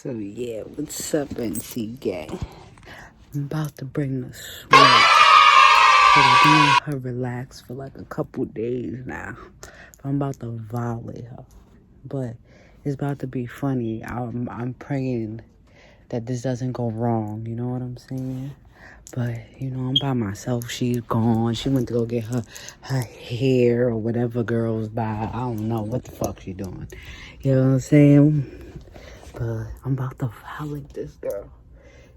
So yeah, what's up, NC gang? I'm about to bring the sweat. So I've been letting her relax for like a couple days now. I'm about to violate her. But it's about to be funny. I'm praying that this doesn't go wrong, you know what I'm saying? But, you know, I'm by myself. She's gone. She went to go get her hair or whatever girls buy. I don't know what the fuck she doing. You know what I'm saying? But I'm about to violate this girl.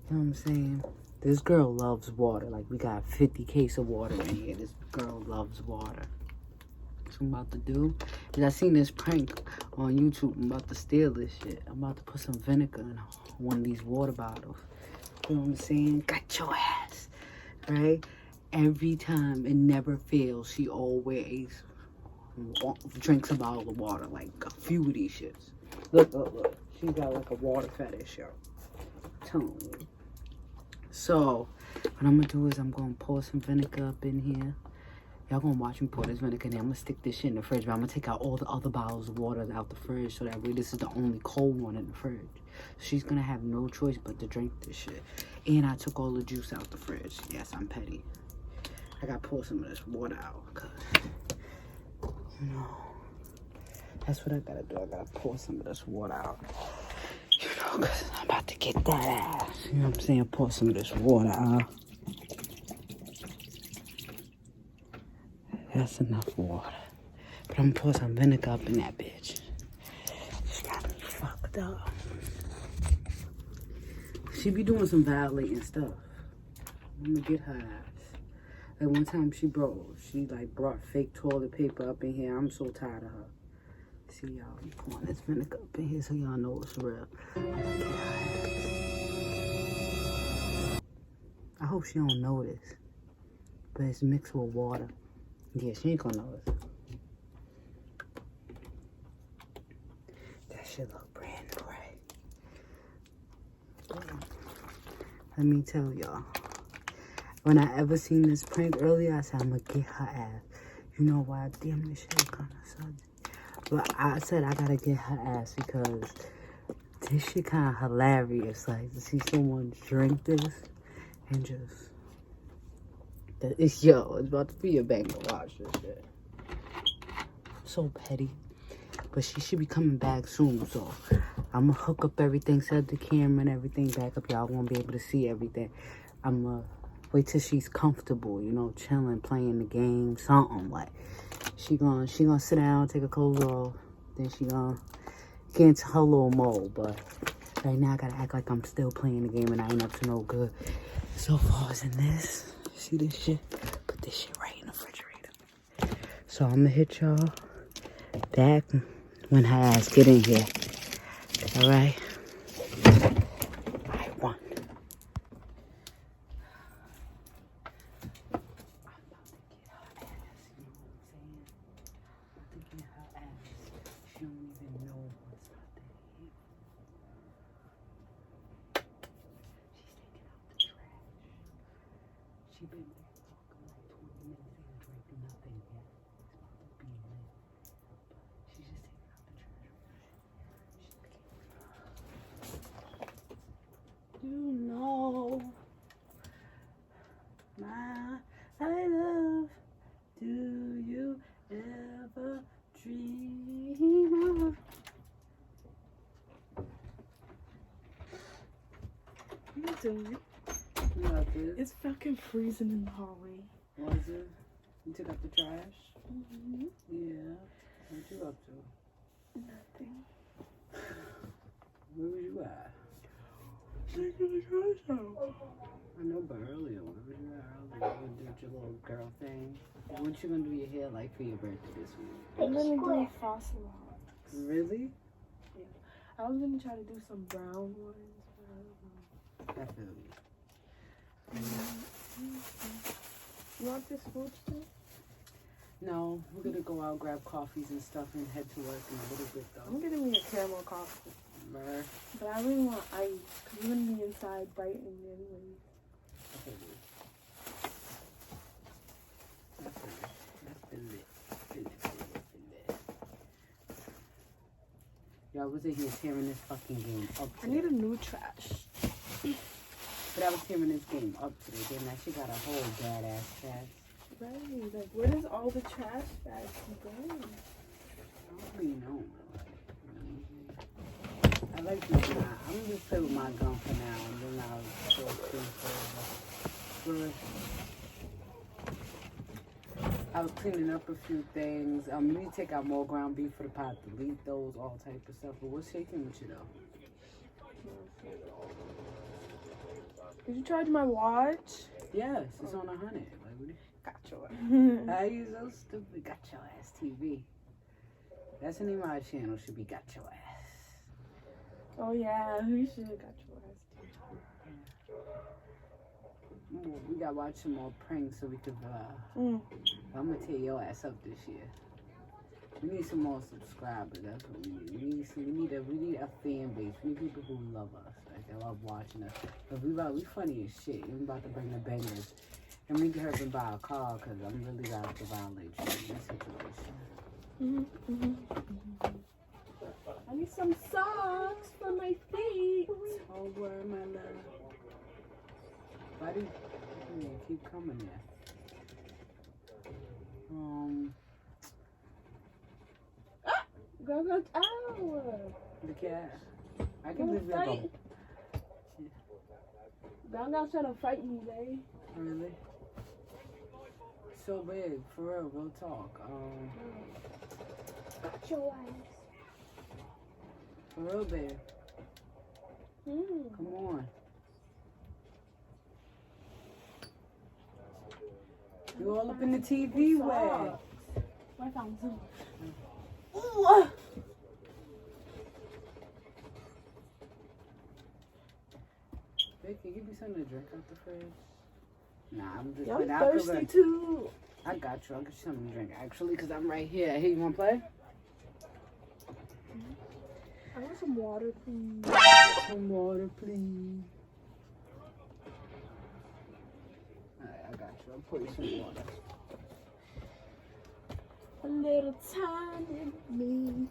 You know what I'm saying? This girl loves water. Like, we got 50 cases of water in here. This girl loves water. What I'm about to do is I seen this prank on YouTube. I'm about to steal this shit. I'm about to put some vinegar in one of these water bottles. You know what I'm saying? Got your ass. Right? Every time, it never fails. She always drinks a bottle of water. Like, a few of these shits. Look. She got like a water fetish, yo. I'm telling you. So, what I'm gonna do is I'm gonna pour some vinegar up in here. Y'all gonna watch me pour this vinegar in there. I'm gonna stick this shit in the fridge, but I'm gonna take out all the other bottles of water out the fridge so that way this is the only cold one in the fridge. She's gonna have no choice but to drink this shit. And I took all the juice out the fridge. Yes, I'm petty. I gotta pour some of this water out, cause, you know, that's what I gotta do. I gotta pour some of this water out. You know, cause I'm about to get that ass. You know what I'm saying? Pour some of this water out. That's enough water. But I'm gonna pour some vinegar up in that bitch. She got me fucked up. She be doing some violating stuff. I'm gonna get her ass. Like one time she like brought fake toilet paper up in here. I'm so tired of her. See y'all, I'm pouring this vinegar up in here so y'all know it's real. I'm gonna get her ass. I hope she don't notice. But it's mixed with water. Yeah, she ain't gonna notice. That shit look brand new, right? Let me tell y'all. When I ever seen this prank earlier, I said I'm gonna get her ass. You know why? Damn, this shit kind of sucks. But I said I gotta get her ass because this shit kind of hilarious. Like to see someone drink this and just it's about to be a banger. Watch this shit. So petty, but she should be coming back soon. So I'm gonna hook up everything, set the camera and everything back up. Y'all won't be able to see everything. I'm gonna wait till she's comfortable, you know, chilling, playing the game, something like. She gonna sit down, take her clothes off, then she gonna get into her little mode. But right now I gotta act like I'm still playing the game and I ain't up to no good. So far as in this, see this shit? Put this shit right in the refrigerator. So I'm gonna hit y'all back when her ass get in here. Alright? Alright, one. She don't even know what's out there. She's taking out the trash. She been there talking like 20 minutes and drinking nothing yet. It's about to be lit. She's just taking out the trash. You know my love. Do you ever dream of? What are you doing? Nothing. It's fucking freezing in the hallway. Was it? You took out the trash? Mm-hmm. Yeah. What you up to? Nothing. Where was you at? Taking the trash out. I know, but earlier. Where was you at earlier? You did your little girl thing. What you gonna do your hair like for your birthday this week? I'm gonna do fossil locks. Really? Yeah. I was gonna try to do some brown ones, but I don't know. I feel you. You want this food still? No, we're gonna go out, grab coffees and stuff, and head to work in a little bit though. I'm getting me a caramel coffee. Bruh. But I really want ice, because I'm gonna be inside brightening anyways. I feel you. That's been lit. I was in here tearing this fucking game up I today. need a new trash. But I was tearing this game up today. Damn, that shit got a whole badass trash. Right, like where does all the trash bags go? I don't really know. I like this now. I'm gonna just play with my gun for now, and then I'll go through further. I was cleaning up a few things. We need to take out more ground beef for the pot, delete those, all type of stuff. But what's shaking with you though? Did you charge my watch? Yes, it's on 100. Like, what you... Got your How you so stupid? Got your ass TV. That's the name of our channel. Should be Got Your Ass. Oh yeah, we should have got your ass too. We gotta watch some more pranks so we could. I'm gonna tear your ass up this year. We need some more subscribers. That's what we need. We need a fan base. We need people who love us. Like they love watching us. But we funny as shit. We about to bring the bangers. And we can help him buy a car because I'm really about to violate you in this situation. I need some socks for my feet. Oh, word, my love. Buddy, keep coming there. Go out. The cat. I can live with them. Gaga's trying to fight me, babe. Really? So big, for real, real talk. Got your ass. For real, babe. Come on. You all up in the TV way. I found some. Ooh. Babe, can you give me something to drink out the fridge? Nah, I'm just I'm thirsty too. I got you. I'll get you something to drink, actually, because I'm right here. Hey, you want to play? I want some water, please. Some water, please. Alright, I got you. I'll pour you some water. A little time in me.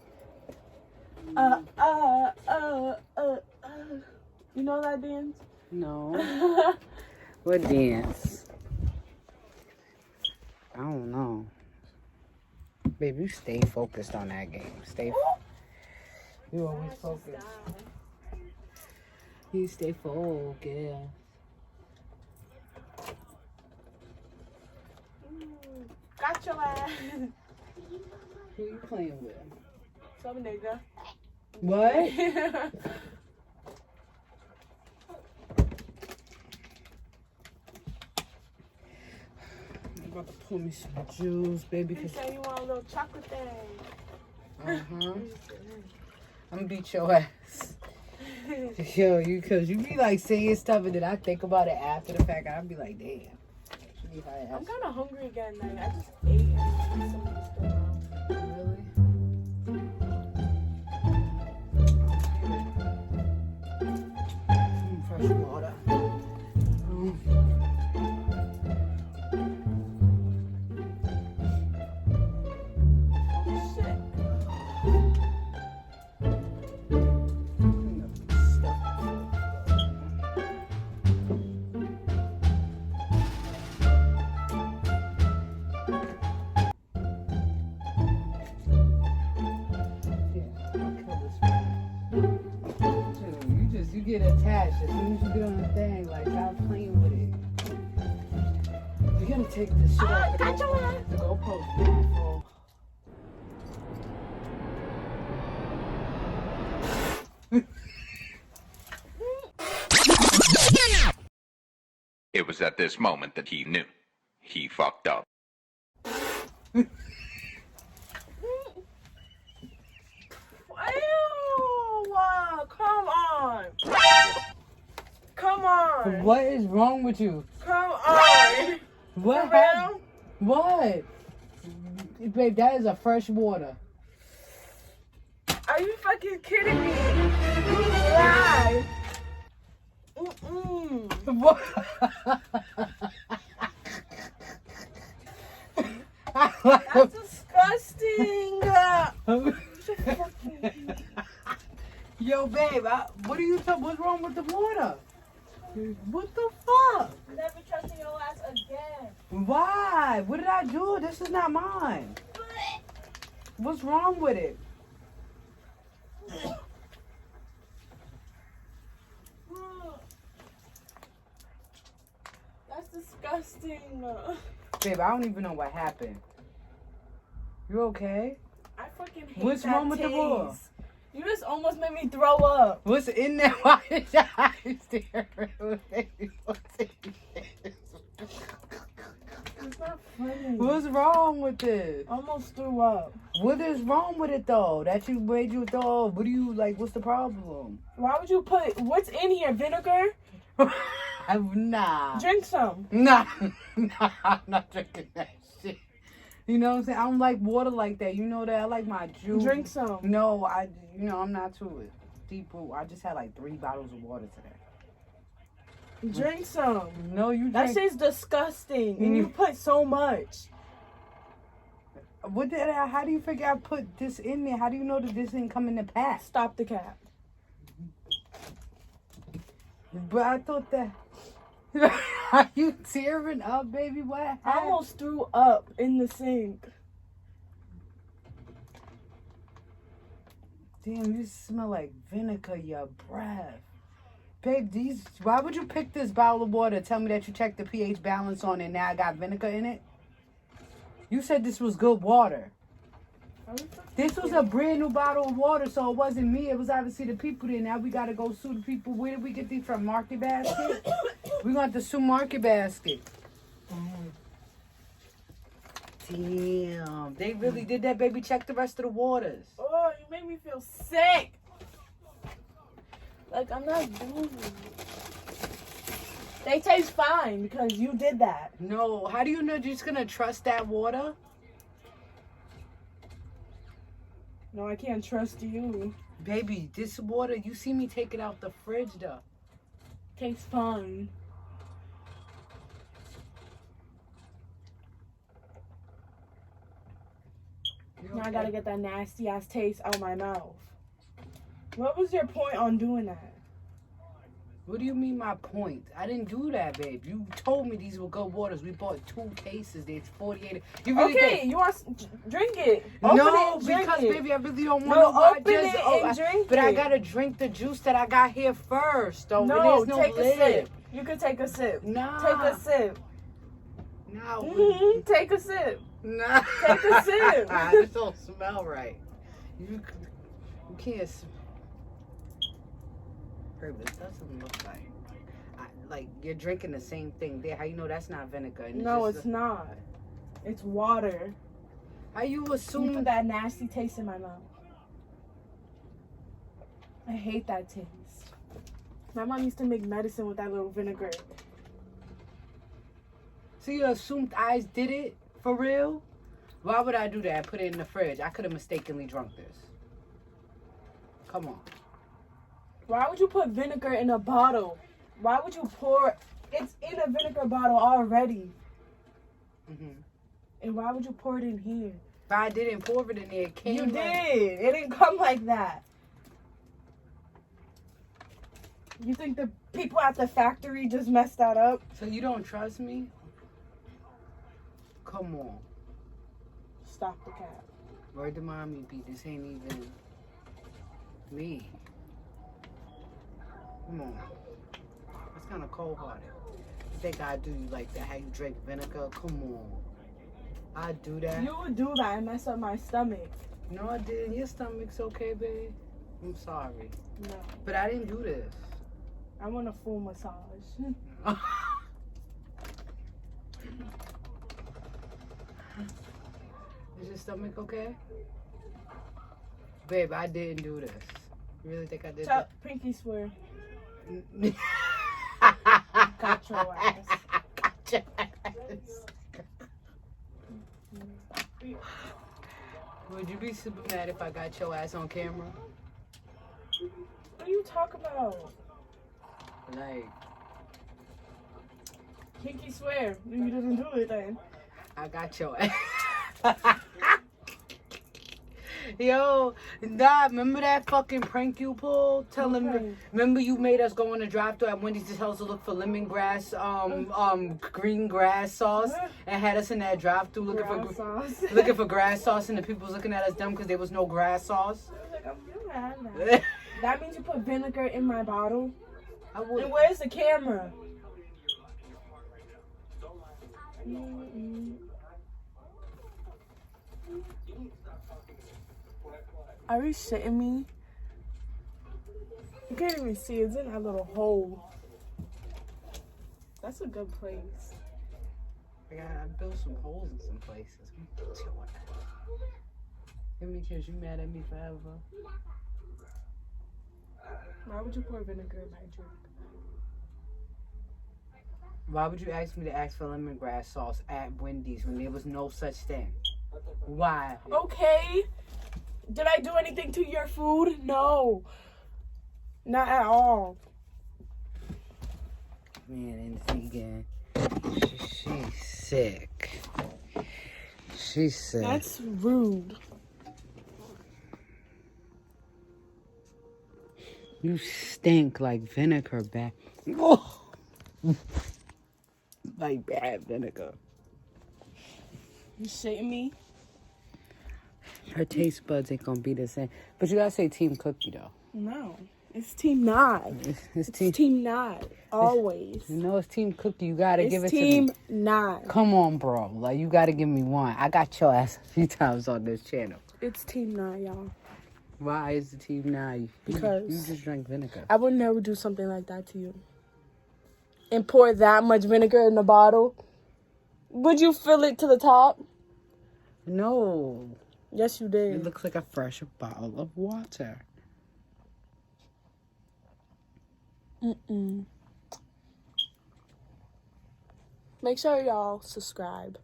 You know that dance? No. What dance? I don't know. Babe, you stay focused on that game. You always focused. You stay focused. Got your ass. Who you playing with? Some nigga. What? I'm about to pour me some juice, baby. You say you want a little chocolate thing. I'm gonna beat your ass. Yo, cause you be like saying stuff and then I think about it after the fact. I'll be like, damn. I'm kind of hungry again. Like, I just ate and something's still around. Really? Fresh water. You get attached as soon as you get on the thing, like stop playing with it. You gotta take the shit off the GoPro. It was at this moment that he knew. He fucked up. Ew, come on. Come on. What is wrong with you? Come on. What happened? What? Babe, that is a fresh water. Are you fucking kidding me? You lie. What? That's disgusting. babe, what are you talking? What's wrong with the water? What the fuck? Never trusting your ass again. Why? What did I do? This is not mine. What's wrong with it? That's disgusting. Babe, I don't even know what happened. You okay? I fucking hate What's that wrong with the taste. water? You just almost made me throw up. What's in there? Why is your eyes there? It's not funny. What's wrong with this? Almost threw up. What is wrong with it though? That you made you throw up? What do you like? What's the problem? Why would you put what's in here? Vinegar? Nah. Drink some. Nah, I'm not drinking that shit. You know what I'm saying? I don't like water like that. You know that? I like my juice. Drink some. No, I'm not too deep. I just had like 3 bottles of water today. Drink some. No, you That drink. shit's disgusting. And you put so much. How do you figure I put this in there? How do you know that this didn't come in the pack? Stop the cap. But I thought that. Are you tearing up, baby? What happened? I almost threw up in the sink. Damn, you smell like vinegar, your breath. Babe, why would you pick this bottle of water? Tell me that you checked the pH balance on it, now I got vinegar in it? You said this was good water. This was a brand new bottle of water, so it wasn't me. It was obviously the people there. Now we gotta go sue the people. Where did we get these from? Market Basket? We gonna have to sue Market Basket. Damn. They really did that, baby. Check the rest of the waters. Oh, you made me feel sick. Like, I'm not doing it. They taste fine because you did that. No, how do you know you're just gonna trust that water? No, I can't trust you. Baby, this water, you see me take it out the fridge though. Tastes fine. Now I gotta get that nasty ass taste out my mouth. What was your point on doing that? What do you mean my point? I didn't do that, babe. You told me these were good waters. We bought 2 cases. There's 48. You really Okay, think? you want drink it? Open No, it and drink because it. baby, I really don't want No, to watch open this. it and drink But I it. gotta drink the juice that I got here first, though. No, There's no take lid. a sip. You can take a sip. Nah. Take a sip. Nah. Take a sip. Nah. Take a sip. This don't smell right. You can't. Baby, this doesn't look like. Like you're drinking the same thing there. How you know that's not vinegar? And No, it's not. It's water. How you You assume put that nasty taste in my mouth. I hate that taste. My mom used to make medicine with that little vinegar. So you assumed I did it for real? Why would I do that? Put it in the fridge. I could have mistakenly drunk this. Come on. Why would you put vinegar in a bottle? Why would you pour? It's in a vinegar bottle already. And why would you pour it in here? But I didn't pour it in there. It came You like- did. It didn't come like that. You think the people at the factory just messed that up? So you don't trust me? Come on. Stop the cap. Word to mommy, B. This ain't even me. Come on. That's kind of cold-hearted. You think I do you like that? How you drink vinegar? Come on. I do that. You would do that and mess up my stomach. No, I didn't. Your stomach's okay, babe. I'm sorry. No. But I didn't do this. I want a full massage. Is your stomach okay? Babe, I didn't do this. You really think I did Tell, Pinky swear. that? Got your ass. Got your ass. Would you be super mad if I got your ass on camera? What do you talk about? Like, Pinky swear. You didn't do it then. I got your ass. Yo, nah, remember that fucking prank you pulled? Remember you made us go on a drive-thru at Wendy's to tell us to look for lemongrass, green grass sauce, and had us in that drive-thru looking for grass sauce, and the people was looking at us dumb because there was no grass sauce. I was like, I'm gonna have that. That means you put vinegar in my bottle. And where's the camera? Are you shitting me? You can't even see. It's in that little hole. That's a good place. I built some holes in some places. Give me a kiss. You mad at me forever? Why would you pour vinegar in my drink? Why would you ask me to ask for lemongrass sauce at Wendy's when there was no such thing? Why? Okay. Did I do anything to your food? No. Not at all. Man, and again, she's sick. She's sick. That's rude. You stink like vinegar bad. Oh. Like bad vinegar. You shitting me? Her taste buds ain't gonna be the same. But you gotta say Team Cookie though. No. It's Team Nod. It's Team Nod. Always. You know it's Team Cookie. You gotta give it Team to me. Nod. Come on, bro. Like you gotta give me one. I got your ass a few times on this channel. It's Team Nod, y'all. Why is the team now? Because you just drank vinegar. I would never do something like that to you. And pour that much vinegar in the bottle. Would you fill it to the top? No. Yes, you did. It looks like a fresh bottle of water. Make sure y'all subscribe.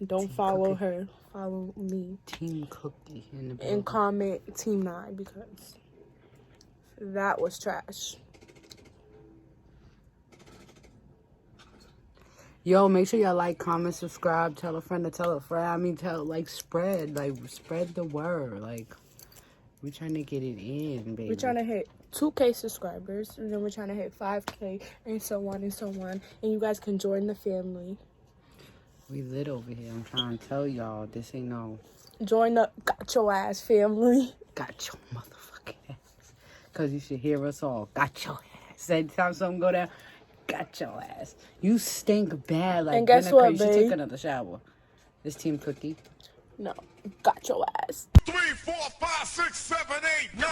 Don't Team follow Cookie. her. Follow me. Team Cookie in the building. And comment Team 9 because that was trash. Yo, make sure y'all like, comment, subscribe, tell a friend to tell a friend. I mean, spread the word. Like, we're trying to get it in, baby. We're trying to hit 2K subscribers, and then we're trying to hit 5K, and so on and so on. And you guys can join the family. We lit over here. I'm trying to tell y'all, this ain't no... Join the Got Your Ass family. Got your motherfucking ass. Because you should hear us all. Got your ass. Anytime something go down, got your ass. You stink bad like And guess vinegar. what, You should babe? take another shower. This Team Cookie. No, got your ass. 3, 4, 5, 6, 7, 8, 9.